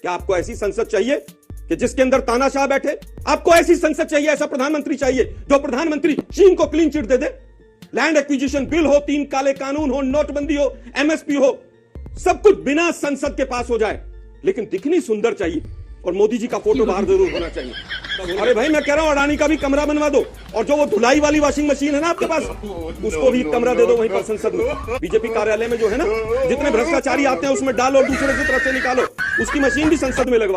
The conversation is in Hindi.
क्या आपको ऐसी संसद चाहिए कि जिसके अंदर तानाशाह बैठे? आपको ऐसी संसद चाहिए, ऐसा प्रधानमंत्री चाहिए जो प्रधानमंत्री चीन को क्लीन चिट दे दे? लैंड एक्विजिशन बिल हो, 3 काले कानून हो, नोटबंदी हो, एमएसपी हो, सब कुछ बिना संसद के पास हो जाए, लेकिन दिखनी सुंदर चाहिए और मोदी जी का फोटो बाहर जरूर होना चाहिए। अरे भाई मैं कह रहा हूं अडानी का भी कमरा बनवा दो, और जो वो धुलाई वाली वॉशिंग मशीन है ना आपके पास, उसको भी कमरा दे दो वहीं पर संसद में, बीजेपी कार्यालय में जो है ना, जितने भ्रष्टाचारी आते हैं उसमें डालो और दूसरे की तरफ से निकालो, उसकी मशीन भी संसद में लगवा।